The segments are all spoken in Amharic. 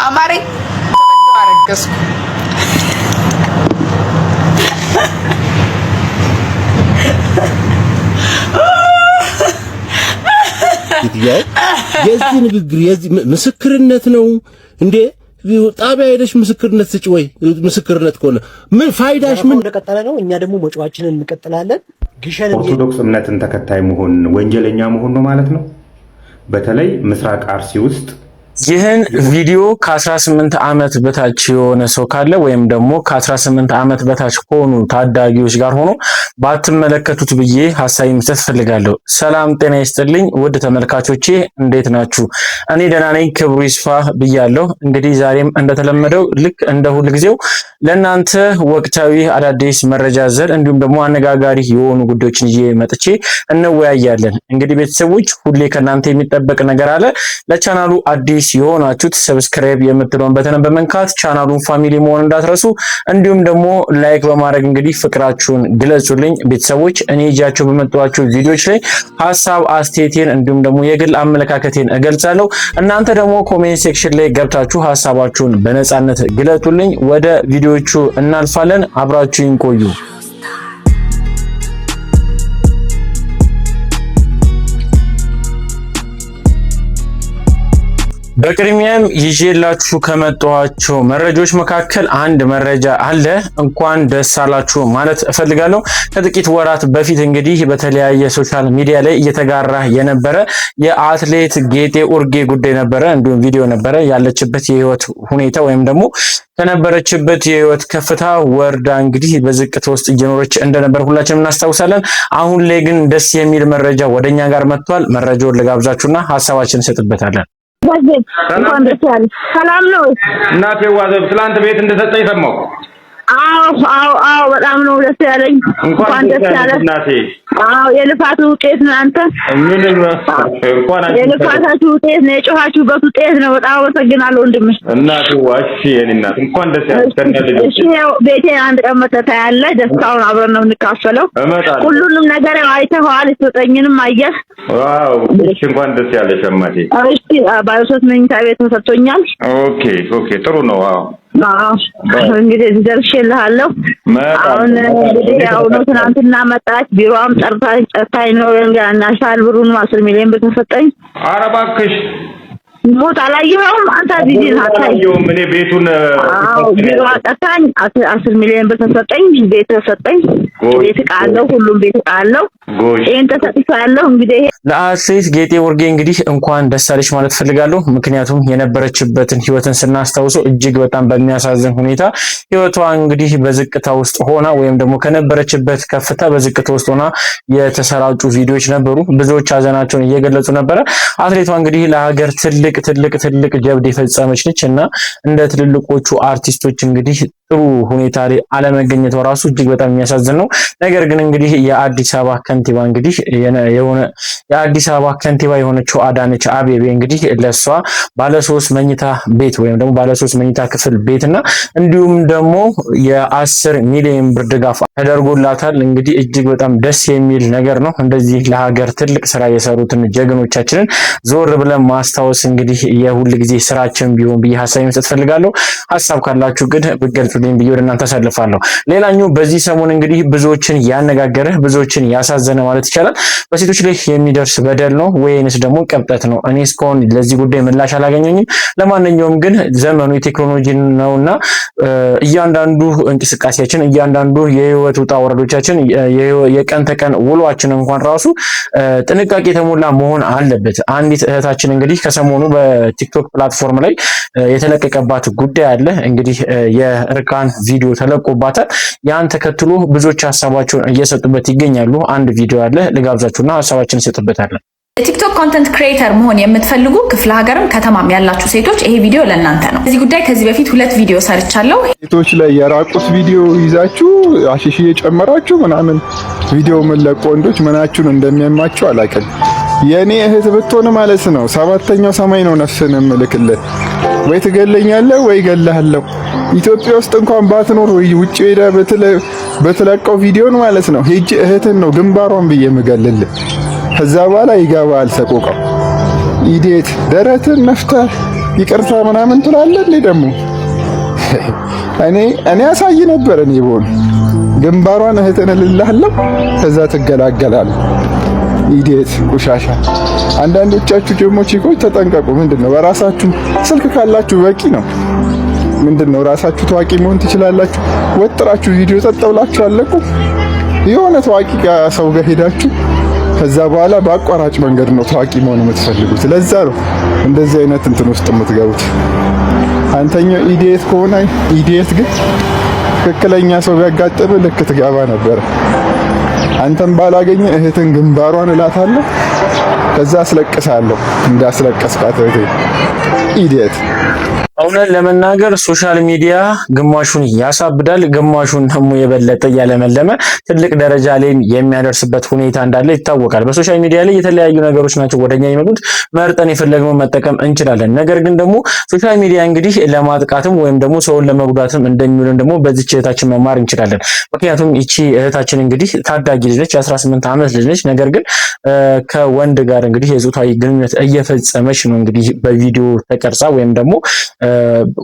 አማሪ ተመደው አረገዝኩ። የዚህ ንግግር የዚህ ምስክርነት ነው እንዴ? ጣቢያ ሄደሽ ምስክርነት ስጭ ወይ? ምስክርነት ከሆነ ምን ፋይዳሽ? ምን እንደቀጠለ ነው። እኛ ደግሞ መጫዋችንን እንቀጥላለን። ግሸን ኦርቶዶክስ እምነትን ተከታይ መሆን ወንጀለኛ መሆን ነው ማለት ነው። በተለይ ምስራቅ አርሲ ውስጥ ይህን ቪዲዮ ከ18 ዓመት በታች የሆነ ሰው ካለ ወይም ደግሞ ከ18 ዓመት በታች ከሆኑ ታዳጊዎች ጋር ሆኖ ባትመለከቱት ብዬ ሐሳብ መስጠት ፈልጋለሁ። ሰላም ጤና ይስጥልኝ ውድ ተመልካቾቼ እንዴት ናችሁ? እኔ ደህና ነኝ፣ ክብሩ ይስፋ ብያለሁ። እንግዲህ ዛሬም እንደተለመደው ልክ እንደ ሁል ጊዜው ለእናንተ ወቅታዊ አዳዲስ መረጃ ዘር እንዲሁም ደግሞ አነጋጋሪ የሆኑ ጉዳዮችን ይዤ መጥቼ እንወያያለን። እንግዲህ ቤተሰቦች ሁሌ ከእናንተ የሚጠበቅ ነገር አለ። ለቻናሉ አዲስ የሆናችሁት ሰብስክራይብ የምትለውን በተን በመንካት ቻናሉን ፋሚሊ መሆን እንዳትረሱ፣ እንዲሁም ደግሞ ላይክ በማድረግ እንግዲህ ፍቅራችሁን ግለጹልኝ። ቤተሰቦች እኔ ይዣቸው በመጣኋቸው ቪዲዮዎች ላይ ሐሳብ አስተያየቴን እንዲሁም ደግሞ የግል አመለካከቴን እገልጻለሁ። እናንተ ደግሞ ኮሜንት ሴክሽን ላይ ገብታችሁ ሐሳባችሁን በነጻነት ግለጡልኝ። ወደ ቪዲዮቹ እናልፋለን። አብራችሁን ቆዩ። በቅድሚያም ይዤላችሁ ከመጣኋቸው መረጃዎች መካከል አንድ መረጃ አለ። እንኳን ደስ አላችሁ ማለት እፈልጋለሁ። ከጥቂት ወራት በፊት እንግዲህ በተለያየ ሶሻል ሚዲያ ላይ እየተጋራ የነበረ የአትሌት ጌጤ ኡርጌ ጉዳይ ነበረ፣ እንዲሁም ቪዲዮ ነበረ። ያለችበት የህይወት ሁኔታ ወይም ደግሞ ከነበረችበት የህይወት ከፍታ ወርዳ እንግዲህ በዝቅታ ውስጥ እየኖረች እንደነበር ሁላችንም እናስታውሳለን። አሁን ላይ ግን ደስ የሚል መረጃ ወደኛ ጋር መጥቷል። መረጃውን ልጋብዛችሁና ሐሳባችንን እንሰጥበታለን። እንኳን ደስ ያለሽ። ሰላም ነው እናቴ? ዋዘብ ትላንት ቤት እንደሰጠኝ ሰማሁ። አዎ በጣም ነው ደስ ያለኝ። እንኳን ደስ ያለሽ እናቴ። የልፋቱ ውጤት ነው። አንተ ምንም እንኳን የልፋታችሁ ውጤት ነው፣ የጮኻችሁበት ውጤት ነው። በጣም አመሰግናለሁ ወንድሜ። እናቴ ዋሺ የኔ እናት እንኳን ደስ ያለሽ። እሺ ቤቴን አንድ ቀን መተህ ታያለህ። ደስታውን አብረን ነው የምንካፈለው። ሁሉንም ነገር አይተኸዋል፣ የሰጠኝንም አየህ። ዋው እሺ እንኳን ደስ ያለሽ እማቴ። እሺ ባለ 3 መኝታ ቤት ተሰጥቶኛል። ኦኬ ጥሩ ነው። እንግዲህ ደርሼልሃለሁ። አሁን እንግዲህ ያው ነው ትናንትና መጣች ቢሮም ጠርታኝ ነው ናሽናል ብሩን 10 ሚሊዮን ብር ተሰጠኝ። ኧረ እባክሽ ሞት አላየኸውም አንተ? ቢዚ አላየሁም እኔ ቤቱን። ቢሮ ጠርታኝ 10 ሚሊዮን ብር ተሰጠኝ። ቤት ተሰጠኝ። ቤት ቃለው ሁሉም ቤት ቃለው ይሄን ተሰጥቻለሁ። እንግዲህ ለአትሌት ጌጤ ኡርጌ እንግዲህ እንኳን ደስ አለሽ ማለት ፈልጋለሁ። ምክንያቱም የነበረችበትን ህይወትን ስናስታውሰው እጅግ በጣም በሚያሳዝን ሁኔታ ህይወቷ እንግዲህ በዝቅታ ውስጥ ሆና ወይም ደግሞ ከነበረችበት ከፍታ በዝቅታ ውስጥ ሆና የተሰራጩ ቪዲዮዎች ነበሩ። ብዙዎች ሀዘናቸውን እየገለጹ ነበረ። አትሌቷ እንግዲህ ለሀገር ትልቅ ጀብድ የፈጸመች ነች እና እንደ ትልልቆቹ አርቲስቶች እንግዲህ ጥሩ ሁኔታ ላይ አለመገኘቷ ራሱ እጅግ በጣም የሚያሳዝን ነው። ነገር ግን እንግዲህ የአዲስ አበባ ከንቲባ እንግዲህ የአዲስ አበባ ከንቲባ የሆነችው አዳነች አቤቤ እንግዲህ ለሷ ባለ 3 መኝታ ቤት ወይም ደግሞ ባለ 3 መኝታ ክፍል ቤትና እንዲሁም ደግሞ የ10 ሚሊዮን ብር ድጋፍ ተደርጎላታል። እንግዲህ እጅግ በጣም ደስ የሚል ነገር ነው። እንደዚህ ለሀገር ትልቅ ስራ የሰሩትን ጀግኖቻችንን ዞር ብለን ማስታወስ እንግዲህ የሁል ጊዜ ስራችን ቢሆን ብዬ ሐሳብ መስጠት ፈልጋለሁ። ሐሳብ ካላችሁ ግን ብትገልጹልኝ ብዬ ወደ እናንተ አሳልፋለሁ። ሌላኛው በዚህ ሰሞን እንግዲህ ብዙዎችን ያነጋገረ ብዙዎችን ያሳዘነ ማለት ይቻላል በሴቶች ላይ የሚደርስ በደል ነው ወይንስ ደግሞ ቅብጠት ነው? እኔ እስካሁን ለዚህ ጉዳይ ምላሽ አላገኘኝም። ለማንኛውም ግን ዘመኑ የቴክኖሎጂ ነውና እያንዳንዱ እንቅስቃሴያችን እያንዳንዱ የህይወት ውጣ ወረዶቻችን የቀን ተቀን ውሏችን እንኳን ራሱ ጥንቃቄ የተሞላ መሆን አለበት። አንዲት እህታችን እንግዲህ ከሰሞኑ በቲክቶክ ፕላትፎርም ላይ የተለቀቀባት ጉዳይ አለ። እንግዲህ የእርቃን ቪዲዮ ተለቆባታል። ያን ተከትሎ ብዙዎች ሐሳባቸውን እየሰጡበት ይገኛሉ። አንድ ቪዲዮ አለ ልጋብዛችሁና ሐሳባችንን እንሰጥበታለን። የቲክቶክ ኮንተንት ክሬተር መሆን የምትፈልጉ ክፍለ ሀገርም ከተማም ያላችሁ ሴቶች ይሄ ቪዲዮ ለእናንተ ነው። እዚህ ጉዳይ ከዚህ በፊት 2 ቪዲዮ ሰርቻለሁ። ሴቶች ላይ የራቁት ቪዲዮ ይዛችሁ አሽሽ እየጨመራችሁ ምናምን ቪዲዮ መለቆ ወንዶች ምናችሁን እንደሚያማችሁ አላውቅም። የኔ እህት ብትሆን ማለት ነው 7ኛው ሰማይ ነው ነፍስን እምልክልህ። ወይ ትገለኛለህ ወይ ገለሃለሁ። ኢትዮጵያ ውስጥ እንኳን ባትኖር ወይ ውጪ ሄዳ በተለቀው ቪዲዮን ማለት ነው ሄጂ እህትን ነው ግንባሯን ብዬ ምገልልህ። ከዛ በኋላ ይገባል ሰቆቃው። ኢዴት ደረትን ነፍተህ ይቅርታ ምናምን ትላለህ እንዴ ደግሞ? እኔ አሳይ ነበር እኔ ብሆን ግንባሯን እህትን እልልሃለሁ፣ ከዛ ትገላገላለህ። ኢዲየት ቆሻሻ። አንዳንዶቻችሁ ደግሞ ቺኮች ተጠንቀቁ። ምንድነው በራሳችሁ ስልክ ካላችሁ በቂ ነው። ምንድነው ራሳችሁ ታዋቂ መሆን ትችላላችሁ። ወጥራችሁ ቪዲዮ ተጠብላችሁ አለቁ። የሆነ ታዋቂ ሰው ጋር ሄዳችሁ ከዛ በኋላ በአቋራጭ መንገድ ነው ታዋቂ መሆን የምትፈልጉት። ለዛ ነው እንደዚህ አይነት እንትን ውስጥ የምትገቡት። አንተኛው ኢዲየት ከሆነ ኢዲየት ግን ትክክለኛ ሰው ቢያጋጥም ልክ ትገባ ነበር። አንተም ባላገኘ እህትን ግንባሯን እላታለሁ፣ ከዛ አስለቅሳለሁ እንዳስለቀስካት እህቴ ኢዲየት። እውነት ለመናገር ሶሻል ሚዲያ ግማሹን ያሳብዳል፣ ግማሹን ደግሞ የበለጠ እያለመለመ ትልቅ ደረጃ ላይ የሚያደርስበት ሁኔታ እንዳለ ይታወቃል። በሶሻል ሚዲያ ላይ የተለያዩ ነገሮች ናቸው ወደኛ የሚመጡት፣ መርጠን የፈለግነው መጠቀም እንችላለን። ነገር ግን ደግሞ ሶሻል ሚዲያ እንግዲህ ለማጥቃትም ወይም ደግሞ ሰውን ለመጉዳትም እንደሚውልን ደግሞ በዚች እህታችን መማር እንችላለን። ምክንያቱም ይቺ እህታችን እንግዲህ ታዳጊ ልጅ ነች፣ 18 ዓመት ልጅ ነች። ነገር ግን ከወንድ ጋር እንግዲህ የጾታዊ ግንኙነት እየፈጸመች ነው እንግዲህ በቪዲዮ ተቀርጻ ወይም ደግሞ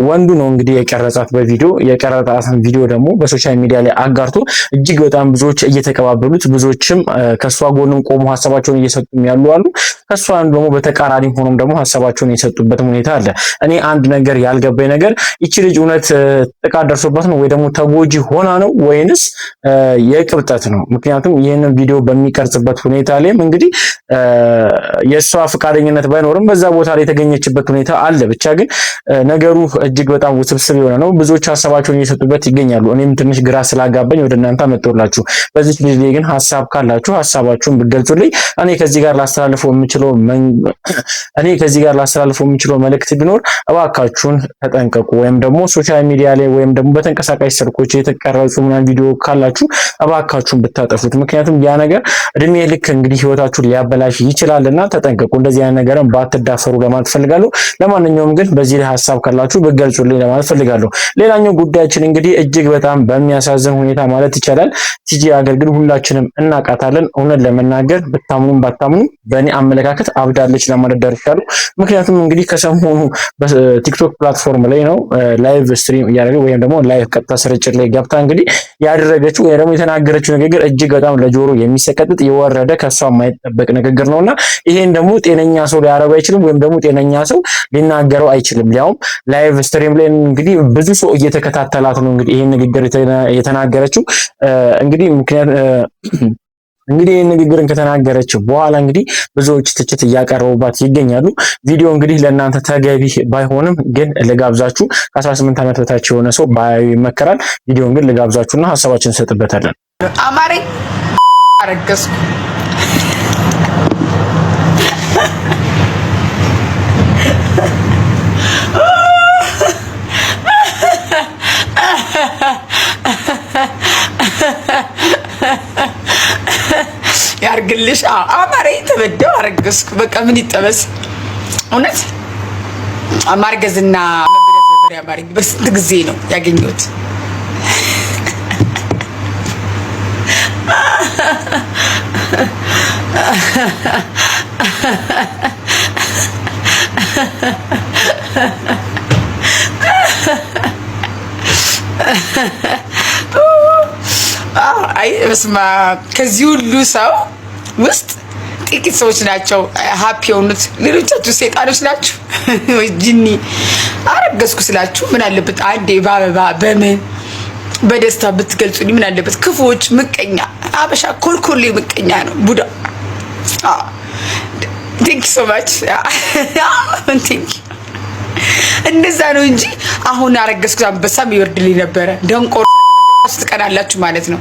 ወንዱ ነው እንግዲህ የቀረጻት። በቪዲዮ የቀረጻትን ቪዲዮ ደግሞ በሶሻል ሚዲያ ላይ አጋርቶ እጅግ በጣም ብዙዎች እየተቀባበሉት፣ ብዙዎችም ከሷ ጎንም ቆሞ ሐሳባቸውን እየሰጡም ያሉ አሉ። ከሷን ደግሞ በተቃራኒ ሆኖም ደግሞ ሐሳባቸውን የሰጡበት ሁኔታ አለ። እኔ አንድ ነገር ያልገባኝ ነገር ይቺ ልጅ እውነት ጥቃት ደርሶባት ነው ወይ ደግሞ ተጎጂ ሆና ነው ወይንስ የቅብጠት ነው? ምክንያቱም ይህንን ቪዲዮ በሚቀርጽበት ሁኔታ ላይም እንግዲህ የሷ ፈቃደኝነት ባይኖርም በዛ ቦታ ላይ የተገኘችበት ሁኔታ አለ። ብቻ ግን ነገሩ እጅግ በጣም ውስብስብ የሆነ ነው። ብዙዎች ሐሳባቸውን እየሰጡበት ይገኛሉ። እኔም ትንሽ ግራ ስላጋባኝ ወደ እናንተ አመጣሁላችሁ። በዚህ ልጅ ላይ ግን ሐሳብ ካላችሁ ሐሳባችሁን ብትገልጹልኝ እኔ ከዚህ ጋር ላስተላልፈው የምችለው መልእክት ቢኖር እባካችሁን ተጠንቀቁ። ወይም ደግሞ ሶሻል ሚዲያ ላይ ወይም ደግሞ በተንቀሳቃሽ ስልኮች የተቀረጹ ምናምን ቪዲዮ ካላችሁ እባካችሁን ብታጠፉት። ምክንያቱም ያ ነገር እድሜ ልክ እንግዲህ ህይወታችሁን ሊያበላሽ ይችላልና ተጠንቀቁ። እንደዚህ አይነት ነገርን ባትዳፈሩ ለማለት ፈልጋለሁ። ለማንኛውም ግን በዚህ ላይ ሐሳብ ካላችሁ ብትገልጹልኝ ለማለት ፈልጋለሁ። ሌላኛው ጉዳያችን እንግዲህ እጅግ በጣም በሚያሳዝን ሁኔታ ማለት ይቻላል ቲጂ አገልግል ሁላችንም እናቃታለን። እውነት ለመናገር ብታምኑም ባታምኑም በእኔ አመለካከት አብዳለች ለማለት ደርሻለሁ። ምክንያቱም እንግዲህ ከሰሞኑ በቲክቶክ ፕላትፎርም ላይ ነው ላይቭ ስትሪም እያደረገ ወይም ደግሞ ላይቭ ቀጥታ ስርጭት ላይ ገብታ እንግዲህ ያደረገችው ወይ ደግሞ የተናገረችው ንግግር እጅግ በጣም ለጆሮ የሚሰቀጥጥ የወረደ ከሷ የማይጠበቅ ንግግር ነውና ይሄን ደግሞ ጤነኛ ሰው ሊያረጋው አይችልም፣ ወይም ደግሞ ጤነኛ ሰው ሊናገረው አይችልም። ያውም ላይቭ ስትሪም ላይ እንግዲህ ብዙ ሰው እየተከታተላት ነው እንግዲህ ይሄን ንግግር የተናገረችው እንግዲህ ይህን ንግግርን ከተናገረች በኋላ እንግዲህ ብዙዎች ትችት እያቀረቡባት ይገኛሉ። ቪዲዮ እንግዲህ ለእናንተ ተገቢ ባይሆንም ግን ልጋብዛችሁ። ከ18 ዓመት በታች የሆነ ሰው ባያዩ ይመከራል። ቪዲዮን ግን ልጋብዛችሁና ሐሳባችንን እንሰጥበታለን። አማረኝ አረገዝኩ። ያርግልሽ። አማረኝ ተበደው አረገዝኩ። በቃ ምን ይጠበስ? እውነት ማርገዝና መበደት ነበር ያማረኝ። በስንት ጊዜ ነው ያገኘሁት? አይ በስማ ከዚህ ሁሉ ሰው ውስጥ ጥቂት ሰዎች ናቸው ሃፒ የሆኑት። ሌሎቻችሁ ሰይጣኖች ናችሁ ወይ ጂኒ። አረገዝኩ ስላችሁ ምን አለበት አንዴ በአበባ በምን በደስታ ብትገልጹልኝ ምን አለበት? ክፉዎች፣ ምቀኛ አበሻ ኮልኮሌ ምቀኛ ነው ቡዳ። ቴንክ ዩ ሶ ማች ቴንክ ዩ። እንደዛ ነው እንጂ አሁን አረገዝኩ አንበሳም ይወርድልኝ ነበረ። ደንቆሮ ስትቀናላችሁ ማለት ነው።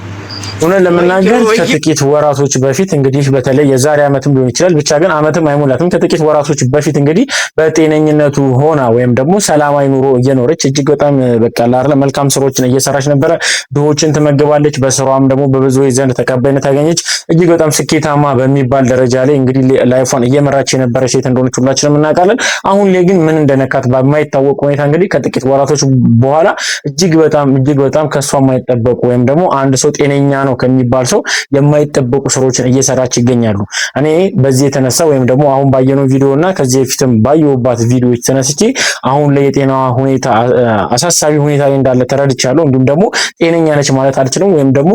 እውነት ለመናገር ከጥቂት ወራቶች በፊት እንግዲህ በተለይ የዛሬ ዓመትም ሊሆን ይችላል፣ ብቻ ግን ዓመትም አይሞላትም። ከጥቂት ወራቶች በፊት እንግዲህ በጤነኝነቱ ሆና ወይም ደግሞ ሰላማዊ ኑሮ እየኖረች እጅግ በጣም በቃ ለአርለ መልካም ስራዎችን እየሰራች ነበረ። ድሆችን ትመግባለች። በስራዋም ደግሞ በብዙዎች ዘንድ ተቀባይነት ያገኘች እጅግ በጣም ስኬታማ በሚባል ደረጃ ላይ እንግዲህ ላይፏን እየመራች የነበረች ሴት እንደሆነች ሁላችንም እናውቃለን። አሁን ላይ ግን ምን እንደነካት በማይታወቅ ሁኔታ እንግዲህ ከጥቂት ወራቶች በኋላ እጅግ በጣም ከሷ የማይጠበቁ ወይም ደግሞ አንድ ሰው ጤነኛ ነው ከሚባል ሰው የማይጠበቁ ስራዎችን እየሰራች ይገኛሉ። እኔ በዚህ የተነሳ ወይም ደግሞ አሁን ባየነው ቪዲዮና ከዚህ በፊትም ባየሁባት ቪዲዮዎች ተነስቼ አሁን ላይ የጤናዋ ሁኔታ አሳሳቢ ሁኔታ ላይ እንዳለ ተረድቻለሁ። እንዲሁም ደግሞ ጤነኛ ነች ማለት አልችልም፣ ወይም ደግሞ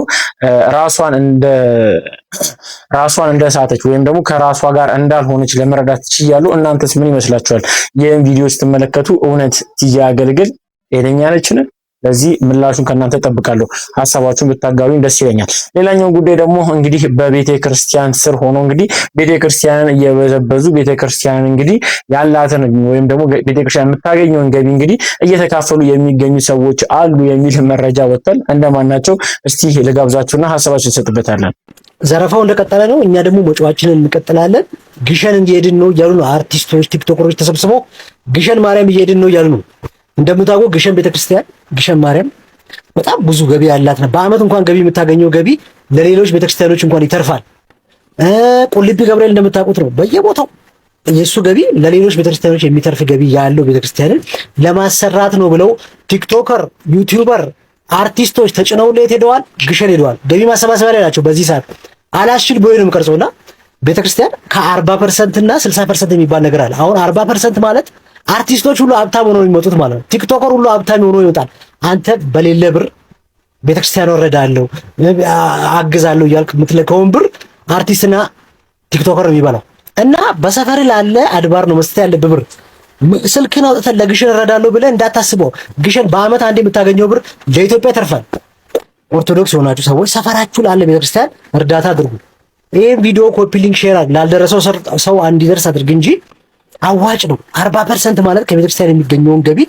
ራሷን እንደሳተች ወይም ደግሞ ከራሷ ጋር እንዳልሆነች ለመረዳት ችያለሁ። እናንተስ ምን ይመስላችኋል? ይህን ቪዲዮ ስትመለከቱ እውነት ቲጂ አገልግል ጤነኛ ነችን? ለዚህ ምላሹን ከእናንተ ጠብቃለሁ። ሀሳባችሁን ብታጋሩኝ ደስ ይለኛል። ሌላኛው ጉዳይ ደግሞ እንግዲህ በቤተ ክርስቲያን ስር ሆኖ እንግዲህ ቤተ ክርስቲያንን እየበዘበዙ ቤተ ክርስቲያንን እንግዲህ ያላትን ወይም ደግሞ ቤተ ክርስቲያን የምታገኘውን ገቢ እንግዲህ እየተካፈሉ የሚገኙ ሰዎች አሉ የሚል መረጃ ወጥቷል። እንደማን ናቸው? እስቲ ልጋብዛችሁና ሀሳባችሁን እንሰጥበታለን። ዘረፋው እንደቀጠለ ነው። እኛ ደግሞ መጫዋችንን እንቀጥላለን። ግሸን እየሄድን ነው እያሉ ነው አርቲስቶች፣ ቲክቶከሮች ተሰብስበው ግሸን ማርያም እየሄድን ነው እያሉ ነው። እንደምታውቀው ግሸን ቤተክርስቲያን ግሸን ማርያም በጣም ብዙ ገቢ ያላት ነው። በአመት እንኳን ገቢ የምታገኘው ገቢ ለሌሎች ቤተክርስቲያኖች እንኳን ይተርፋል። ቁልቢ ገብርኤል እንደምታውቁት ነው በየቦታው የሱ ገቢ ለሌሎች ቤተክርስቲያኖች የሚተርፍ ገቢ ያለው ቤተክርስቲያንን ለማሰራት ነው ብለው ቲክቶከር፣ ዩቲዩበር፣ አርቲስቶች ተጭነውለት ሄደዋል። ግሸን ሄደዋል። ገቢ ማሰባሰቢያ ላይ ናቸው። በዚህ ሰዓት አላስችል ቦይንም ቀርጾና ቤተክርስቲያን ከ40% እና 60% የሚባል ነገር አለ። አሁን 40% ማለት አርቲስቶች ሁሉ ሀብታም ሆነው የሚመጡት ማለት ነው። ቲክቶከር ሁሉ ሀብታም ሆኖ ይመጣል። አንተ በሌለ ብር ቤተክርስቲያን ወረዳለሁ አግዛለሁ እያልክ የምትለከውን ብር አርቲስትና ቲክቶከር ነው የሚበላው። እና በሰፈር ላለ አድባር ነው መስጠት ያለብህ ብር። ስልክን አውጥተህ ለግሸን እረዳለሁ ብለህ እንዳታስበው። ግሸን በአመት አንዴ የምታገኘው ብር ለኢትዮጵያ ተርፋል። ኦርቶዶክስ የሆናችሁ ሰዎች ሰፈራችሁ ላለ ቤተክርስቲያን እርዳታ አድርጉ። ይሄን ቪዲዮ ኮፒ ሊንክ ሼር አድርግ፣ ላልደረሰው ሰው እንዲደርስ አድርግ እንጂ አዋጭ ነው። 40% ማለት ከቤተክርስቲያን የሚገኘውን ገቢ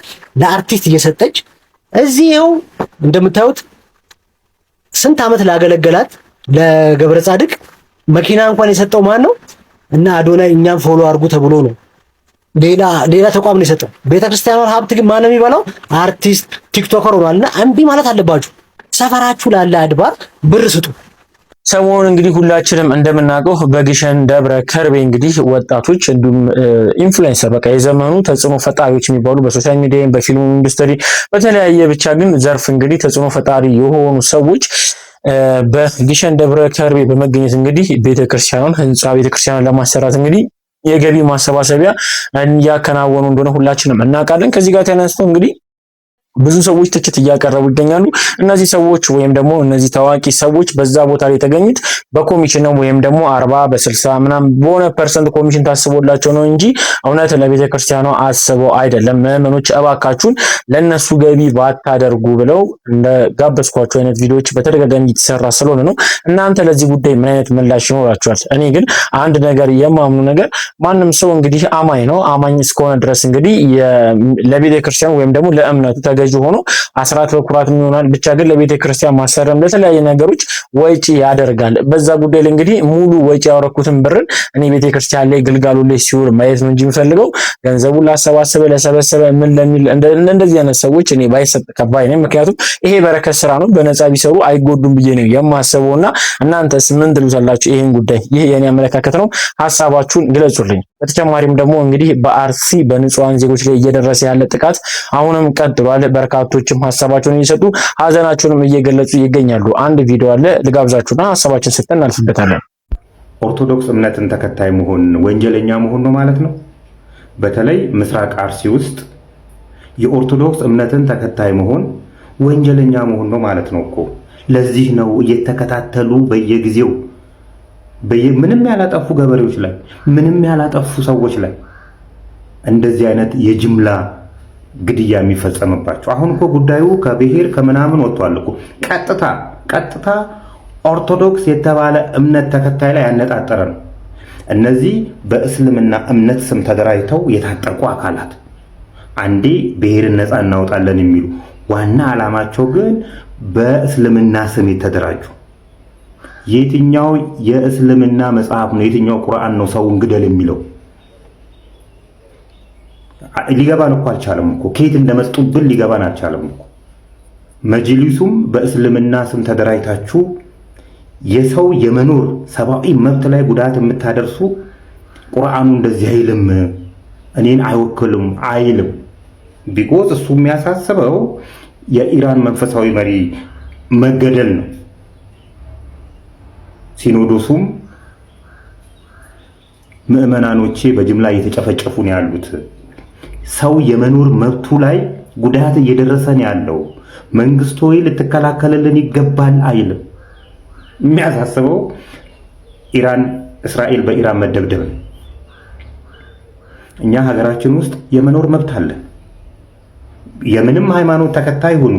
ለአርቲስት እየሰጠች እዚህ ይኸው እንደምታዩት ስንት ዓመት ላገለገላት ለገብረ ጻድቅ መኪና እንኳን የሰጠው ማን ነው? እና አዶናይ እኛም ፎሎ አድርጉ ተብሎ ነው። ሌላ ተቋም ነው የሰጠው። ቤተክርስቲያኗን ሀብት ግን ማን ነው የሚበላው? አርቲስት ቲክቶከር ሆኗልና እምቢ ማለት አለባችሁ። ሰፈራችሁ ላለ አድባር ብር ስጡ። ሰሞኑን እንግዲህ ሁላችንም እንደምናውቀው በግሸን ደብረ ከርቤ እንግዲህ ወጣቶች እንዲሁም ኢንፍሉዌንሰር በቃ የዘመኑ ተጽዕኖ ፈጣሪዎች የሚባሉ በሶሻል ሚዲያ፣ በፊልም ኢንዱስትሪ፣ በተለያየ ብቻ ግን ዘርፍ እንግዲህ ተጽዕኖ ፈጣሪ የሆኑ ሰዎች በግሸን ደብረ ከርቤ በመገኘት እንግዲህ ቤተክርስቲያኑን ህንጻ ቤተክርስቲያኑን ለማሰራት እንግዲህ የገቢ ማሰባሰቢያ እያከናወኑ እንደሆነ ሁላችንም እናውቃለን። ከዚህ ጋር ተነስቶ እንግዲህ ብዙ ሰዎች ትችት እያቀረቡ ይገኛሉ። እነዚህ ሰዎች ወይም ደግሞ እነዚህ ታዋቂ ሰዎች በዛ ቦታ ላይ የተገኙት በኮሚሽን ነው ወይም ደግሞ 40 በ60 ምናምን በሆነ ፐርሰንት ኮሚሽን ታስቦላቸው ነው እንጂ እውነት ለቤተ ክርስቲያኗ አስበው አይደለም። ምዕመኖች እባካችሁን ለነሱ ገቢ ባታደርጉ ብለው እንደጋበዝኳቸው አይነት ቪዲዮዎች በተደጋጋሚ እየተሰራ ስለሆነ ነው። እናንተ ለዚህ ጉዳይ ምን አይነት ምላሽ ይኖራችኋል? እኔ ግን አንድ ነገር የማምኑ ነገር ማንም ሰው እንግዲህ አማኝ ነው። አማኝ እስከሆነ ድረስ እንግዲህ ለቤተ ክርስቲያን ወይም ደግሞ ለእምነቱ ተገዥ ሆኖ አስራት በኩራት ይሆናል። ብቻ ግን ለቤተ ክርስቲያን ማሰረም ለተለያየ ነገሮች ወጪ ያደርጋል። በዛ ጉዳይ ላይ እንግዲህ ሙሉ ወጪ ያወረኩትን ብርን እኔ ቤተ ክርስቲያን ላይ ግልጋሎት ላይ ሲውል ማየት ነው እንጂ የምፈልገው ገንዘቡን ለሰበሰበ ምን ለሚል እንደዚህ አይነት ሰዎች እኔ ባይሰጥ ከባይ ነኝ። ምክንያቱም ይሄ በረከት ስራ ነው፣ በነፃ ቢሰሩ አይጎዱም ብዬ ነው የማስበውና እናንተስ ምን ትሉታላችሁ? ይሄን ጉዳይ ይሄ የኔ አመለካከት ነው። ሀሳባችሁን ግለጹልኝ። በተጨማሪም ደግሞ እንግዲህ በአርሲ በንጹሃን ዜጎች ላይ እየደረሰ ያለ ጥቃት አሁንም ቀጥሏል። በርካቶችም ሀሳባቸውን እየሰጡ ሀዘናቸውንም እየገለጹ ይገኛሉ። አንድ ቪዲዮ አለ ልጋብዛችሁና ሀሳባችን ሰጥተን እናልፍበታለን። ኦርቶዶክስ እምነትን ተከታይ መሆን ወንጀለኛ መሆን ነው ማለት ነው። በተለይ ምስራቅ አርሲ ውስጥ የኦርቶዶክስ እምነትን ተከታይ መሆን ወንጀለኛ መሆን ነው ማለት ነው እኮ። ለዚህ ነው እየተከታተሉ በየጊዜው ምንም ያላጠፉ ገበሬዎች ላይ ምንም ያላጠፉ ሰዎች ላይ እንደዚህ አይነት የጅምላ ግድያ የሚፈጸምባቸው። አሁን እኮ ጉዳዩ ከብሔር ከምናምን ወጥቷል እኮ። ቀጥታ ኦርቶዶክስ የተባለ እምነት ተከታይ ላይ ያነጣጠረ ነው። እነዚህ በእስልምና እምነት ስም ተደራጅተው የታጠቁ አካላት አንዴ ብሔርን ነፃ እናወጣለን የሚሉ ዋና ዓላማቸው ግን በእስልምና ስም የተደራጁ። የትኛው የእስልምና መጽሐፍ ነው? የትኛው ቁርአን ነው ሰውን ግደል የሚለው? ሊገባን እኮ አልቻለም እኮ። ከየት እንደመጡብን ሊገባን አልቻለም እኮ። መጅሊሱም በእስልምና ስም ተደራጅታችሁ የሰው የመኖር ሰብአዊ መብት ላይ ጉዳት የምታደርሱ ቁርአኑ እንደዚህ አይልም፣ እኔን አይወክልም አይልም። ቢኮዝ እሱ የሚያሳስበው የኢራን መንፈሳዊ መሪ መገደል ነው። ሲኖዶሱም ምዕመናኖቼ በጅምላ እየተጨፈጨፉ ነው ያሉት። ሰው የመኖር መብቱ ላይ ጉዳት እየደረሰ ነው ያለው። መንግስት ሆይ ልትከላከልልን ይገባል አይልም። የሚያሳስበው እስራኤል በኢራን መደብደብ ነው። እኛ ሀገራችን ውስጥ የመኖር መብት አለ። የምንም ሃይማኖት ተከታይ ሁኑ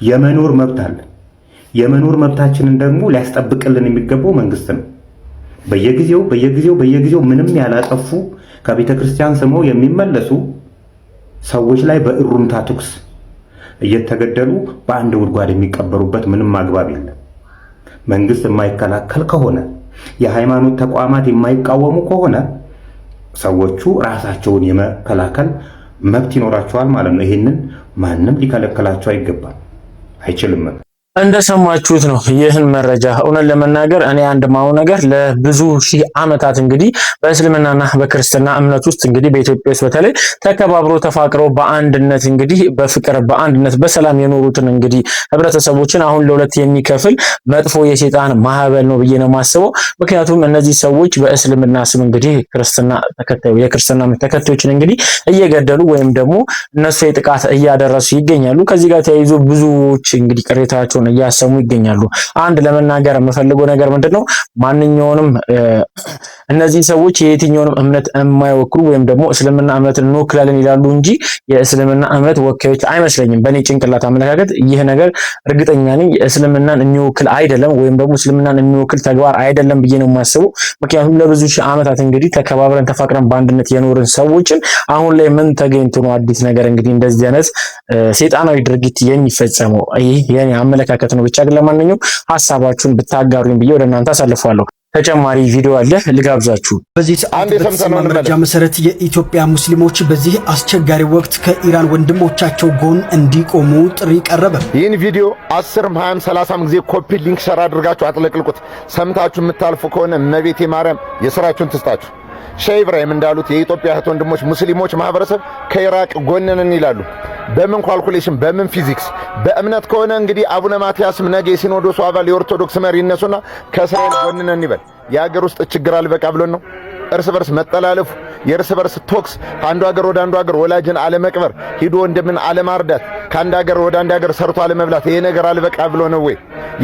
የመኖር መብት አለ። የመኖር መብታችንን ደግሞ ሊያስጠብቅልን የሚገባው መንግስት ነው። በየጊዜው ምንም ያላጠፉ ከቤተ ክርስቲያን ስመው የሚመለሱ ሰዎች ላይ በእሩምታ ተኩስ እየተገደሉ በአንድ ጉድጓድ የሚቀበሩበት ምንም አግባብ የለም። መንግስት የማይከላከል ከሆነ የሃይማኖት ተቋማት የማይቃወሙ ከሆነ ሰዎቹ ራሳቸውን የመከላከል መብት ይኖራቸዋል ማለት ነው። ይሄንን ማንም ሊከለክላቸው አይገባም፣ አይችልም። እንደሰማችሁት ነው ይህን መረጃ። እውነት ለመናገር እኔ አንድ ማው ነገር ለብዙ ሺህ ዓመታት እንግዲህ በእስልምናና በክርስትና እምነት ውስጥ እንግዲህ በኢትዮጵያ ውስጥ በተለይ ተከባብሮ ተፋቅረው በአንድነት እንግዲህ በፍቅር በአንድነት በሰላም የኖሩትን እንግዲህ ህብረተሰቦችን አሁን ለሁለት የሚከፍል መጥፎ የሰይጣን ማህበል ነው ብዬ ነው የማስበው። ምክንያቱም እነዚህ ሰዎች በእስልምና ስም እንግዲህ የክርስትና ተከታዮችን እንግዲህ እየገደሉ ወይም ደግሞ እነሱ የጥቃት እያደረሱ ይገኛሉ። ከዚህ ጋር ተያይዞ ብዙዎች እንግዲህ ቅሬታቸውን እያሰሙ ይገኛሉ። አንድ ለመናገር የምፈልገው ነገር ምንድነው፣ ማንኛውንም እነዚህ ሰዎች የየትኛውንም እምነት የማይወክሉ ወይም ደግሞ እስልምና እምነትን እንወክላለን ይላሉ እንጂ የእስልምና እምነት ወካዮች አይመስለኝም። በእኔ ጭንቅላት አመለካከት ይህ ነገር እርግጠኛ ነኝ እስልምናን የሚወክል አይደለም ወይም ደግሞ እስልምናን የሚወክል ተግባር አይደለም ብዬ ነው የማስበው። ምክንያቱም ለብዙ ሺህ ዓመታት እንግዲህ ተከባብረን ተፋቅረን በአንድነት የኖርን ሰዎችን አሁን ላይ ምን ተገኝቶ ነው አዲስ ነገር እንግዲህ እንደዚህ አይነት ሰይጣናዊ ድርጊት የሚፈጸመው? ይህ የኔ አመለካከት ነው። ብቻ ግን ለማንኛውም ሐሳባችሁን ብታጋሩኝ ብዬ ወደ እናንተ አሳልፋለሁ። ተጨማሪ ቪዲዮ አለ ልጋብዛችሁ። በዚህ ሰዓት መረጃ መሰረት የኢትዮጵያ ሙስሊሞች በዚህ አስቸጋሪ ወቅት ከኢራን ወንድሞቻቸው ጎን እንዲቆሙ ጥሪ ቀረበ። ይህን ቪዲዮ 10፣ 20፣ 30 ጊዜ ኮፒ ሊንክ ሸር አድርጋችሁ አጥለቅልቁት። ሰምታችሁ የምታልፉ ከሆነ እመቤቴ ማርያም የሥራችሁን ትስጣችሁ። ሼህ ኢብራሂም እንዳሉት የኢትዮጵያ እህት ወንድሞች ሙስሊሞች ማህበረሰብ ከኢራቅ ጎንነን ይላሉ። በምን ካልኩሌሽን፣ በምን ፊዚክስ? በእምነት ከሆነ እንግዲህ አቡነ ማትያስም ነገ የሲኖዶሱ አባል የኦርቶዶክስ መሪ ይነሱና ከእስራኤል ጎንነን ይበል። የሀገር ውስጥ ችግር አልበቃ ብሎን ነው እርስ በርስ መጠላለፉ፣ የእርስ በርስ ቶክስ፣ ከአንዱ ሀገር ወደ አንዱ ሀገር ወላጅን አለመቅበር፣ ሂዶ ወንድምን አለማርዳት፣ ከአንድ ሀገር ወደ አንድ ሀገር ሰርቶ አለመብላት። ይሄ ነገር አልበቃ ብሎ ነው ወይ?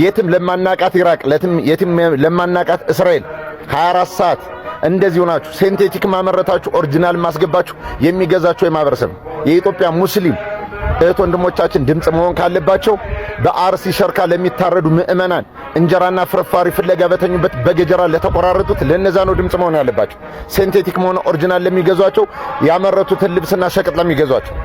የትም ለማናቃት ኢራቅ፣ የትም ለማናቃት እስራኤል 24 ሰዓት እንደዚህ ሆናችሁ ሴንቴቲክ ማመረታችሁ ኦሪጂናል ማስገባችሁ የሚገዛችሁ የማህበረሰብ የኢትዮጵያ ሙስሊም እህት ወንድሞቻችን ድምጽ መሆን ካለባቸው በአርሲ ሸርካ ለሚታረዱ ምዕመናን እንጀራና ፍርፋሪ ፍለጋ በተኙበት በገጀራ ለተቆራረጡት ለነዛ ነው ድምጽ መሆን ያለባቸው። ሴንቴቲክ መሆን ኦሪጂናል ለሚገዟቸው ያመረቱትን ልብስና ሸቀጥ ለሚገዟቸው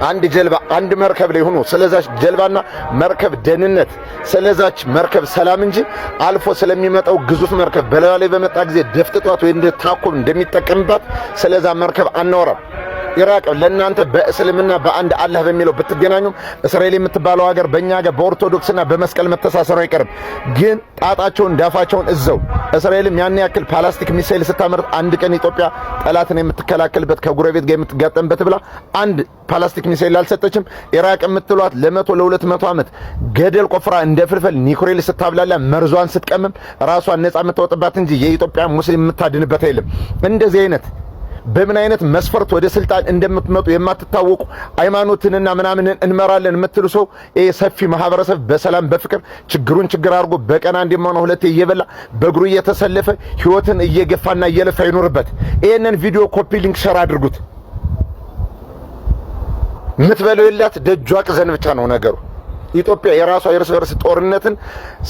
አንድ ጀልባ አንድ መርከብ ላይ ሆኖ ስለዛች ጀልባና መርከብ ደህንነት ስለዛች መርከብ ሰላም እንጂ አልፎ ስለሚመጣው ግዙፍ መርከብ በላዩ ላይ በመጣ ጊዜ ደፍጥጧት ወይ እንደ ታኮብ እንደሚጠቀምባት ስለዛ መርከብ አናወራም። ኢራቅ ለእናንተ በእስልምና በአንድ አላህ በሚለው ብትገናኙም እስራኤል የምትባለው ሀገር በእኛ ሀገር በኦርቶዶክስና በመስቀል መተሳሰሩ አይቀርም። ግን ጣጣቸውን ዳፋቸውን እዘው እስራኤልም ያን ያክል ፕላስቲክ ሚሳኤል ስታመርት አንድ ቀን ኢትዮጵያ ጠላትን የምትከላከልበት ከጉረቤት ጋር የምትጋጠምበት ብላ አንድ ፕላስቲክ ሚሳኤል አልሰጠችም። ኢራቅ የምትሏት ለ100 ዓመት ገደል ቆፍራ እንደ ፍልፈል ኒውክሌር ስታብላላ መርዟን ስትቀምም ራሷን ነፃ የምትወጥባት እንጂ የኢትዮጵያ ሙስሊም የምታድንበት አይደለም። እንደዚህ አይነት በምን አይነት መስፈርት ወደ ስልጣን እንደምትመጡ የማትታወቁ ሃይማኖትንና ምናምንን እንመራለን የምትሉ ሰው ሰፊ ማህበረሰብ በሰላም በፍቅር ችግሩን ችግር አድርጎ በቀን አንዴም ሆነ ሁለቴ እየበላ በእግሩ እየተሰለፈ ህይወትን እየገፋና እየለፋ ይኖርበት። ይሄንን ቪዲዮ ኮፒ ሊንክ ሸር አድርጉት። ምትበለው የላት ደጇ ቅዘን ብቻ ነው ነገሩ። ኢትዮጵያ የራሷ የእርስ በርስ ጦርነትን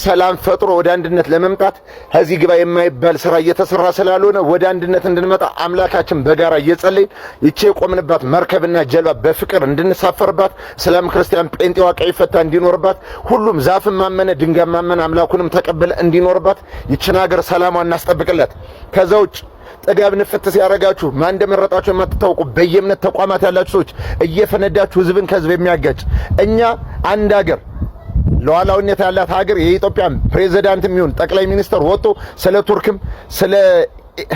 ሰላም ፈጥሮ ወደ አንድነት ለመምጣት ከዚህ ግባ የማይባል ስራ እየተሰራ ስላልሆነ ወደ አንድነት እንድንመጣ አምላካችን በጋራ እየጸለይን ይቼ የቆምንባት መርከብና ጀልባ በፍቅር እንድንሳፈርባት እስላም ክርስቲያን ጴንጤዋ ቀይ ፈታ እንዲኖርባት ሁሉም ዛፍን ማመነ ድንጋይ ማመነ አምላኩንም ተቀበለ እንዲኖርባት ይችን ሀገር ሰላሟን እናስጠብቅላት። ከዛ ውጭ ጥጋብ ንፍት ሲያረጋችሁ ማን እንደመረጣችሁ የማትታወቁ በየእምነት ተቋማት ያላችሁ ሰዎች እየፈነዳችሁ ህዝብን ከህዝብ የሚያጋጭ እኛ አንድ ሀገር ሉዓላዊነት ያላት ሀገር የኢትዮጵያ ፕሬዝዳንት የሚሆን ጠቅላይ ሚኒስትር ወጥቶ ስለ ቱርክም ስለ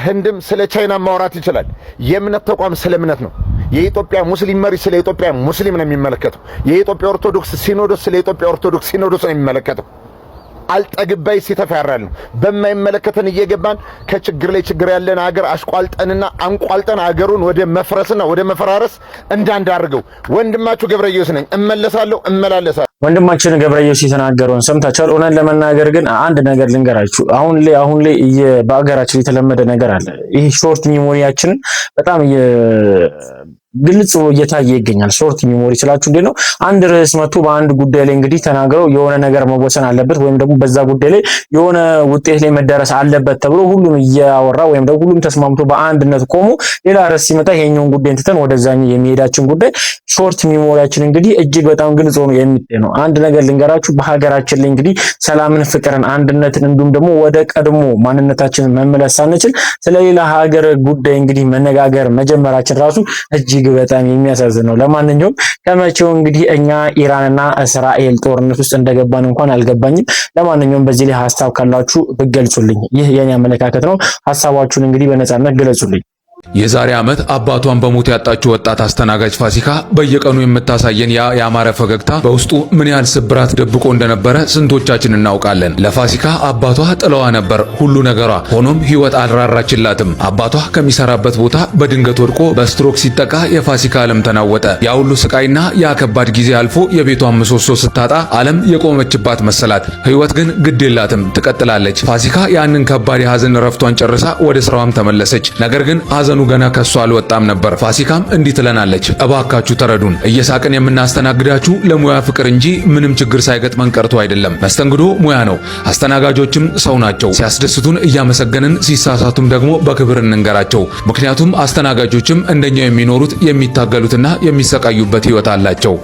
ህንድም ስለ ቻይና ማውራት ይችላል። የእምነት ተቋም ስለ እምነት ነው። የኢትዮጵያ ሙስሊም መሪ ስለ ኢትዮጵያ ሙስሊም ነው የሚመለከተው። የኢትዮጵያ ኦርቶዶክስ ሲኖዶስ ስለ ኢትዮጵያ ኦርቶዶክስ ሲኖዶስ ነው የሚመለከተው። አልጠግባይ ሲተፋራል ነው በማይመለከተን እየገባን ከችግር ላይ ችግር ያለን ሀገር አሽቋልጠንና አንቋልጠን ሀገሩን ወደ መፍረስና ወደ መፈራረስ እንዳንዳርገው ወንድማችሁ ገብረየስ ነኝ። እመላለሳለሁ። ወንድማችን ገብረየስ የተናገረውን ሰምታችኋል። ሆነን ለመናገር ግን አንድ ነገር ልንገራችሁ። አሁን ላይ በአገራችን የተለመደ ነገር አለ። ይሄ ሾርት ሚሞሪያችን በጣም ግልጽ እየታየ ይገኛል። ሾርት ሚሞሪ ስላችሁ እንዴ ነው? አንድ ርዕስ መጥቶ በአንድ ጉዳይ ላይ እንግዲህ ተናግረው የሆነ ነገር መወሰን አለበት ወይም ደግሞ በዛ ጉዳይ ላይ የሆነ ውጤት ላይ መደረስ አለበት ተብሎ ሁሉም እያወራ ወይም ደግሞ ሁሉም ተስማምቶ በአንድነት ቆሞ ሌላ ርዕስ ሲመጣ ይሄኛውን ጉዳይ እንትተን ወደዛኛው የሚሄዳችን ጉዳይ ሾርት ሚሞሪያችን እንግዲህ እጅግ በጣም ግልጽ ሆኖ የሚታይ ነው። አንድ ነገር ልንገራችሁ፣ በሀገራችን ላይ እንግዲህ ሰላምን፣ ፍቅርን፣ አንድነትን እንዲሁም ደግሞ ወደ ቀድሞ ማንነታችንን መመለስ ሳንችል ስለሌላ ሀገር ጉዳይ እንግዲህ መነጋገር መጀመራችን ራሱ እጅግ በጣም የሚያሳዝን ነው። ለማንኛውም ከመቼው እንግዲህ እኛ ኢራንና እስራኤል ጦርነት ውስጥ እንደገባን እንኳን አልገባኝም። ለማንኛውም በዚህ ላይ ሐሳብ ካላችሁ ብትገልጹልኝ፣ ይህ የኔ አመለካከት ነው። ሐሳባችሁን እንግዲህ በነጻነት ግለጹልኝ። የዛሬ ዓመት አባቷን በሞት ያጣችው ወጣት አስተናጋጅ ፋሲካ በየቀኑ የምታሳየን ያ ያማረ ፈገግታ በውስጡ ምን ያህል ስብራት ደብቆ እንደነበረ ስንቶቻችን እናውቃለን። ለፋሲካ አባቷ ጥለዋ ነበር ሁሉ ነገሯ። ሆኖም ሕይወት አልራራችላትም። አባቷ ከሚሰራበት ቦታ በድንገት ወድቆ በስትሮክ ሲጠቃ የፋሲካ ዓለም ተናወጠ። ያ ሁሉ ስቃይና ያ ከባድ ጊዜ አልፎ የቤቷን ምሰሶ ስታጣ ዓለም የቆመችባት መሰላት። ሕይወት ግን ግድ የላትም፣ ትቀጥላለች። ፋሲካ ያንን ከባድ የሐዘን ረፍቷን ጨርሳ ወደ ስራዋም ተመለሰች። ነገር ግን ሐዘኑ ገና ከሷ አልወጣም ነበር። ፋሲካም እንዲህ ትለናለች፣ እባካችሁ ተረዱን። እየሳቅን የምናስተናግዳችሁ ለሙያ ፍቅር እንጂ ምንም ችግር ሳይገጥመን ቀርቶ አይደለም። መስተንግዶ ሙያ ነው። አስተናጋጆችም ሰው ናቸው። ሲያስደስቱን እያመሰገንን፣ ሲሳሳቱም ደግሞ በክብር እንንገራቸው። ምክንያቱም አስተናጋጆችም እንደኛው የሚኖሩት የሚታገሉትና የሚሰቃዩበት ሕይወት አላቸው።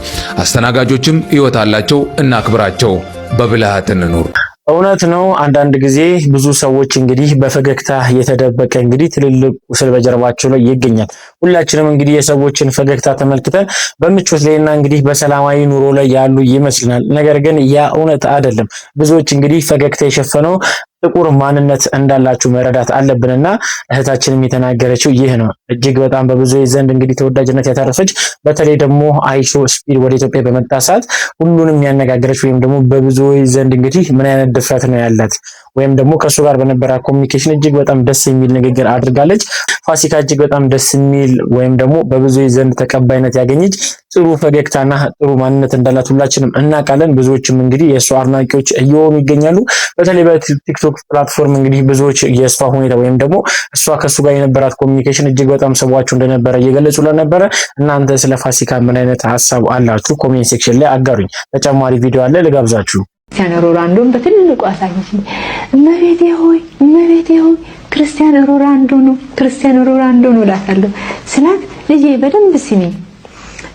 አስተናጋጆችም ሕይወት አላቸው። እናክብራቸው። በብልሃት እንኑር። እውነት ነው። አንዳንድ ጊዜ ብዙ ሰዎች እንግዲህ በፈገግታ የተደበቀ እንግዲህ ትልልቅ ቁስል በጀርባቸው ላይ ይገኛል። ሁላችንም እንግዲህ የሰዎችን ፈገግታ ተመልክተን በምቾት ላይና እንግዲህ በሰላማዊ ኑሮ ላይ ያሉ ይመስልናል። ነገር ግን ያ እውነት አይደለም። ብዙዎች እንግዲህ ፈገግታ የሸፈነው ጥቁር ማንነት እንዳላችሁ መረዳት አለብንና እህታችንም የተናገረችው ይህ ነው። እጅግ በጣም በብዙ ዘንድ እንግዲህ ተወዳጅነት ያተረፈች በተለይ ደግሞ አይሾ ስፒድ ወደ ኢትዮጵያ በመጣ ሰዓት ሁሉንም ያነጋገረች ወይም ደግሞ በብዙ ዘንድ እንግዲህ ምን አይነት ድፍረት ነው ያላት ወይም ደግሞ ከሱ ጋር በነበረ ኮሚኒኬሽን እጅግ በጣም ደስ የሚል ንግግር አድርጋለች። ፋሲካ እጅግ በጣም ደስ የሚል ወይም ደግሞ በብዙ ዘንድ ተቀባይነት ያገኘች ጥሩ ፈገግታና ጥሩ ማንነት እንዳላት ሁላችንም እናውቃለን። ብዙዎችም እንግዲህ የእሷ አድናቂዎች እየሆኑ ይገኛሉ። በተለይ በቲክቶክ ፕላትፎርም እንግዲህ ብዙዎች የእሷ ሁኔታ ወይም ደግሞ እሷ ከሱ ጋር የነበራት ኮሚኒኬሽን እጅግ በጣም ስቧቸው እንደነበረ እየገለጹልን ነበረ። እናንተ ስለ ፋሲካ ምን አይነት ሐሳብ አላችሁ? ኮሜንት ሴክሽን ላይ አጋሩኝ። ተጨማሪ ቪዲዮ አለ ልጋብዛችሁ። ክርስቲያኖ ሮናልዶን በትልቁ አሳየች። እመቤቴ ሆይ ክርስቲያኖ ሮናልዶ ነው እላታለሁ ስላት ልጄ በደንብ ስሚ፣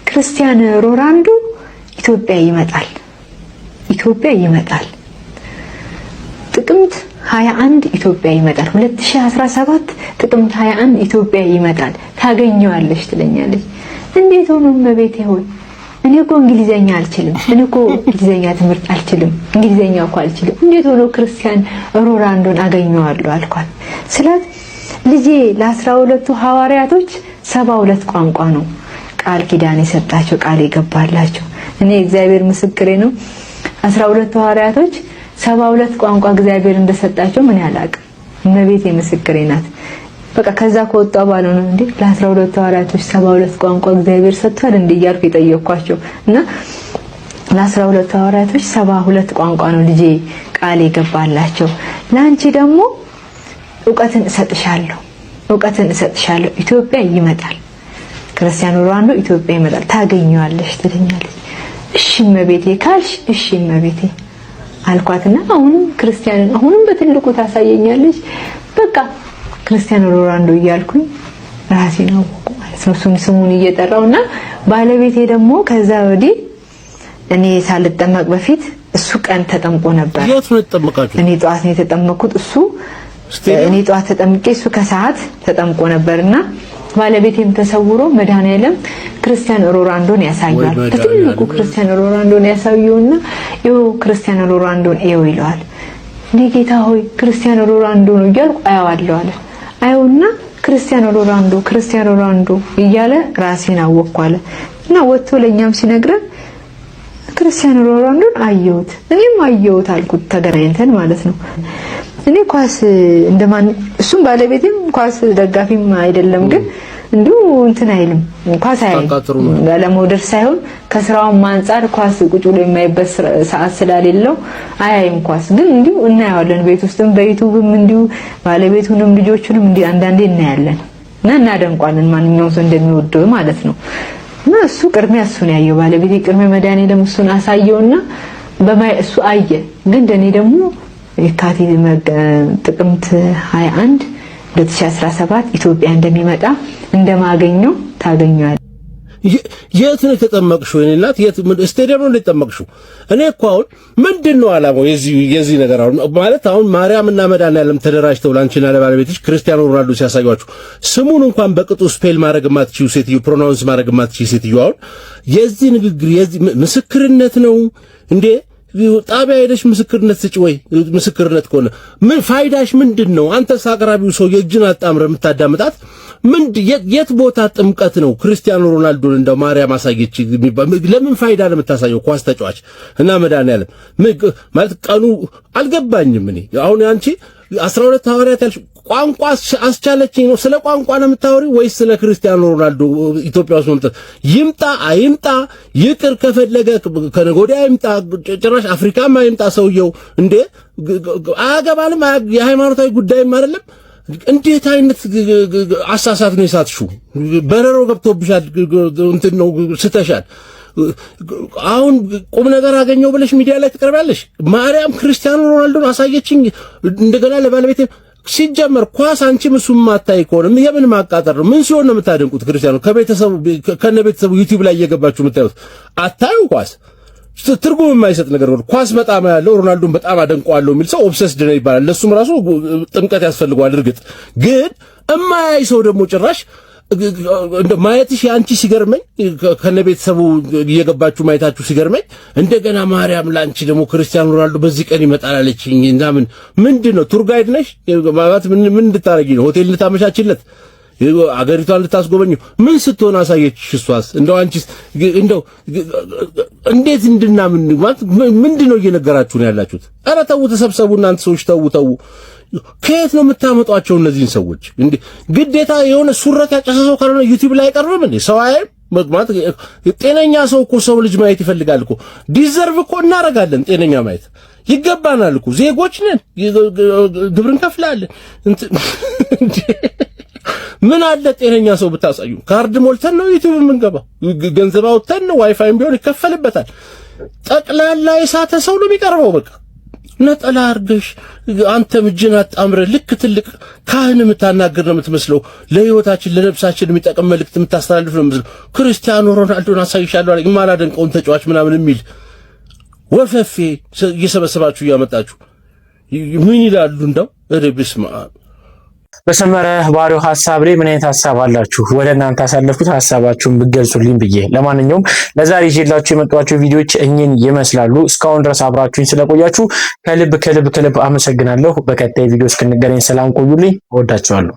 ክርስቲያኖ ሮናልዶ ኢትዮጵያ ይመጣል። ጥቅምት 21 ኢትዮጵያ ይመጣል። 2017 ጥቅምት 21 ኢትዮጵያ ይመጣል። ታገኘዋለሽ ትለኛለች። እንዴት ሆኖ እመቤቴ ሆይ እኔ እኮ እንግሊዘኛ አልችልም። እንግሊዘኛ ትምህርት አልችልም። እንግሊዘኛ እኮ አልችልም። እንዴት ሆኖ ክርስቲያን ሮናልዶን አገኘዋለሁ አልኳት። ስላት ልጄ ለ12ቱ ሐዋርያቶች 72 ቋንቋ ነው ቃል ኪዳን የሰጣቸው ቃል የገባላቸው። እኔ እግዚአብሔር ምስክሬ ነው 12ቱ ሐዋርያቶች 72 ቋንቋ እግዚአብሔር እንደሰጣቸው ምን ያላቅ እመቤቴ ምስክሬ ናት። በቃ ከዛ ከወጣ ባለው ነው እንዴ ለ12 ሐዋርያቶች 72 ቋንቋ እግዚአብሔር ሰጥቷል እንዴ እያልኩ የጠየኳቸው እና ለ12 ሐዋርያቶች 72 ቋንቋ ነው ልጄ ቃል የገባላቸው። ላንቺ ደግሞ ዕውቀትን እሰጥሻለሁ ኢትዮጵያ ይመጣል፣ ክርስቲያኖ ሮናልዶ ኢትዮጵያ ይመጣል፣ ታገኘዋለሽ ትለኛለች። እሺ እመቤቴ ካልሽ እሺ እመቤቴ አልኳትና አሁንም በትልቁ ታሳየኛለች። በቃ ክርስቲያኖ ሮናልዶ እያልኩኝ ራሴን አወኩ ማለት ነው፣ ስሙን እየጠራውና ባለቤቴ ደግሞ ከዛ ወዲህ እኔ ሳልጠመቅ በፊት እሱ ቀን ተጠምቆ ነበር። የት ነው ተጠመቃችሁ? እኔ ጧት ነው የተጠመቅኩት። እኔ ጧት ተጠምቄ እሱ ከሰዓት ተጠምቆ ነበርና ባለቤቴም ተሰውሮ መድኃኒዓለም ክርስቲያኖ ሮናልዶን ያሳያል። በትልቁ ክርስቲያኖ ሮናልዶን ያሳየውና ይኸው ክርስቲያኖ ሮናልዶን ይለዋል። እኔ ጌታ ሆይ ክርስቲያኖ ሮናልዶ ነው እያልኩ አየዋለሁ አለ። አየውና ክርስቲያኖ ሮናልዶ እያለ ራሴን አወቅኩ አለ እና ወጥቶ ለኛም ሲነግረን ክርስቲያኖ ሮናልዶን አየሁት፣ እኔም አየሁት አልኩት ተገናኝተን ማለት ነው። እኔ ኳስ እንደማን እሱም ባለቤቴም ኳስ ደጋፊም አይደለም፣ ግን እንዲሁ እንትን አይልም ኳስ አይልም ለመውደድ ሳይሆን ከስራው አንፃር ኳስ ቁጭ ብሎ የማይበት ሰዓት ስላሌለው አያይም ኳስ። ግን እንዲሁ እናያለን ቤት ውስጥም በዩቲዩብም እንዲሁ ባለቤቱንም ልጆቹንም እንዲሁ አንዳንዴ እናያለን እና እናደንቋለን ማንኛውም ሰው እንደሚወደው ማለት ነው። እና እሱ ቅድሚያ እሱን ያየው ባለቤቴ ቅድሚያ መድኃኒዓለም እሱን አሳየውና እሱ አየ። ግን እንደኔ ደግሞ የካቲት ጥቅምት 21 2017 ኢትዮጵያ እንደሚመጣ እንደማገኘው ታገኛለህ። የት ነው የተጠመቅሽው? እኔ እናት የት ስቴዲየም ነው የተጠመቅሽው? እኔ እኮ አሁን ምንድነው ዓላማው የዚህ ነገር? አሁን ማለት አሁን ማርያምና መድኃኒዓለም ተደራጅተው ላንቺና ለባለቤትሽ ክርስቲያኖ ሮናልዶ ሲያሳዩአችሁ ስሙን እንኳን በቅጡ ስፔል ማድረግ ማትችዩ ሴትዮ፣ ፕሮናውንስ ማድረግ ማትችዩ ሴትዮ አሁን የዚህ ንግግር የዚህ ምስክርነት ነው እንዴ? ጣቢያ ሄደሽ ምስክርነት ስጪ ወይ? ምስክርነት ከሆነ ምን ፋይዳሽ ምንድነው? አንተስ አቅራቢው ሰው የእጅን አጣምረ የምታዳምጣት የት ቦታ ጥምቀት ነው? ክርስቲያኖ ሮናልዶን እንደው ማርያም አሳየች የሚባል ለምን ፋይዳ ነው የምታሳየው? ኳስ ተጫዋች እና መድኃኒዓለም ማለት ቀኑ አልገባኝም። እኔ አሁን አንቺ 12 ሐዋርያት ያልሽ ቋንቋ አስቻለችኝ ነው? ስለ ቋንቋ ነው የምታወሪው ወይስ ስለ ክርስቲያኖ ሮናልዶ ኢትዮጵያ ውስጥ መምጣት? ይምጣ አይምጣ ይቅር ከፈለገ ከነገ ወዲያ ይምጣ፣ ጭራሽ አፍሪካም አይምጣ ሰውየው እንዴ አያገባንም። የሃይማኖታዊ ጉዳይም አይደለም። እንዴት አይነት አሳሳት ነው የሳትሽው? በረሮ ገብቶብሻል። እንትን ነው ስተሻል። አሁን ቁም ነገር አገኘው ብለሽ ሚዲያ ላይ ትቀርባለሽ። ማርያም ክርስቲያኖ ሮናልዶን አሳየችኝ እንደገና ለባለቤቴ ሲጀመር ኳስ አንቺም እሱም ማታይ ከሆነ የምን ማቃጠር ነው? ምን ሲሆን ነው የምታደንቁት? ክርስቲያኖ ከቤተሰቡ ከነቤተሰቡ ዩቲዩብ ላይ እየገባችሁ የምታዩት አታዩ ኳስ ትርጉም የማይሰጥ ነገር ነው። ኳስ በጣም ያለው ሮናልዶን በጣም አደንቀዋለሁ የሚል ሰው ኦብሰስድ ነው ይባላል። ለሱም ራሱ ጥምቀት ያስፈልገዋል። እርግጥ ግን እማያይ ሰው ደግሞ ጭራሽ እንደ ማየትሽ አንቺ ሲገርመኝ ከነቤተሰቡ እየገባችሁ ማየታችሁ ሲገርመኝ እንደገና ማርያም ላንቺ ደግሞ ክርስቲያኖ ሮናልዶ በዚህ ቀን ይመጣል አለችኝ እና ምንድነው ቱር ጋይድ ነሽ ማለት ምን እንድታረጊ ነው? ሆቴል ልታመቻችለት አገሪቷን ልታስጎበኙ ምን ስትሆን አሳየችሽ? እሷስ እንደው አንቺስ እንደው እንዴት እንድናምን ማለት ምንድነው እየነገራችሁ ነው ያላችሁት? ኧረ ተው ተሰብሰቡ እናንተ ሰዎች ተው። ከየት ነው የምታመጧቸው እነዚህን ሰዎች? እንዴ ግዴታ የሆነ ሱረት ያጨሰሰው ካልሆነ ዩቲዩብ ላይ አይቀርብም እንዴ? ሰው አይም ማለት ጤነኛ ሰው እኮ ሰው ልጅ ማየት ይፈልጋል እኮ። ዲዘርቭ እኮ እናረጋለን። ጤነኛ ማየት ይገባናል እኮ። ዜጎች ነን፣ ግብር እንከፍላለን። ምን አለ ጤነኛ ሰው ብታሳዩ? ካርድ ሞልተን ነው ዩቲዩብ የምንገባው። ገንዘብ አውጥተን ነው፣ ዋይፋይም ቢሆን ይከፈልበታል። ጠቅላላ የሳተ ሰው ነው የሚቀርበው። በቃ ነጠላ አርገሽ አንተም እጅን አጣምረ ልክ ትልቅ ካህን የምታናገር ነው የምትመስለው። ለህይወታችን ለነፍሳችን የሚጠቅም መልእክት የምታስተላልፍ ነው የምትመስለው። ክርስቲያኖ ሮናልዶን አሳይሻለሁ አለ የማላደንቀውን ተጫዋች ምናምን የሚል ወፈፌ እየሰበሰባችሁ እያመጣችሁ ምን ይላሉ? እንደው በስመ አብ በሰመረ ባሪው ሐሳብ ላይ ምን አይነት ሐሳብ አላችሁ? ወደ እናንተ አሳለፍኩት፣ ሐሳባችሁን ብትገልጹልኝ ብዬ። ለማንኛውም ለዛሬ ይዤላችሁ የመጣኋቸው ቪዲዮዎች እኚህን ይመስላሉ። እስካሁን ድረስ አብራችሁኝ ስለቆያችሁ ከልብ አመሰግናለሁ። በቀጣይ ቪዲዮ እስክንገናኝ ሰላም ቆዩልኝ። እወዳችኋለሁ።